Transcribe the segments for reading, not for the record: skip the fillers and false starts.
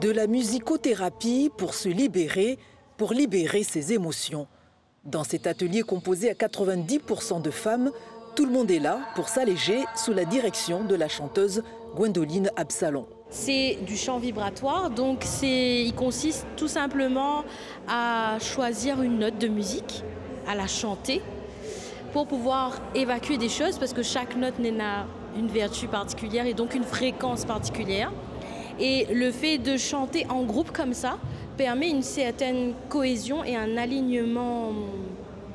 De la musicothérapie pour se libérer, pour libérer ses émotions. Dans cet atelier composé à 90% de femmes, tout le monde est là pour s'alléger sous la direction de la chanteuse Gwendoline Absalon. C'est du chant vibratoire, donc il consiste tout simplement à choisir une note de musique, à la chanter pour pouvoir évacuer des choses parce que chaque note n'a une vertu particulière et donc une fréquence particulière. Et le fait de chanter en groupe comme ça permet une certaine cohésion et un alignement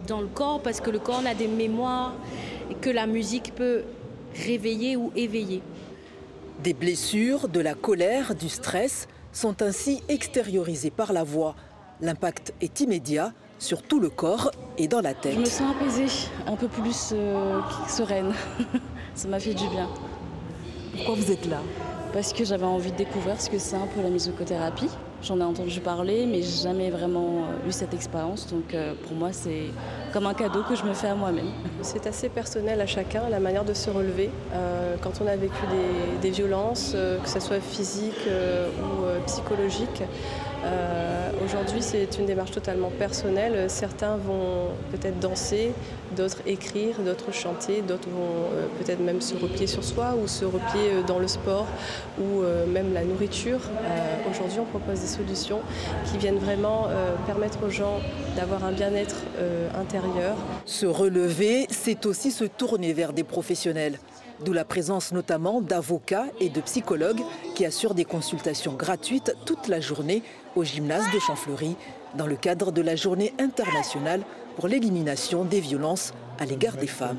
dans le corps parce que le corps a des mémoires que la musique peut réveiller ou éveiller. Des blessures, de la colère, du stress sont ainsi extériorisées par la voix. L'impact est immédiat sur tout le corps et dans la tête. Je me sens apaisée, un peu plus sereine. Ça m'a fait du bien. Pourquoi vous êtes là? Parce que j'avais envie de découvrir ce que c'est un peu la musicothérapie. J'en ai entendu parler, mais jamais vraiment eu cette expérience. Donc pour moi, c'est comme un cadeau que je me fais à moi-même. C'est assez personnel à chacun, la manière de se relever. Quand on a vécu des violences, que ce soit physiques ou psychologiques, aujourd'hui, c'est une démarche totalement personnelle. Certains vont peut-être danser, d'autres écrire, d'autres chanter, d'autres vont peut-être même se replier sur soi ou se replier dans le sport ou même la nourriture. Aujourd'hui, on propose des solutions qui viennent vraiment permettre aux gens d'avoir un bien-être intérieur. Se relever, c'est aussi se tourner vers des professionnels. D'où la présence notamment d'avocats et de psychologues qui assurent des consultations gratuites toute la journée au gymnase de Champfleury dans le cadre de la journée internationale pour l'élimination des violences à l'égard des femmes.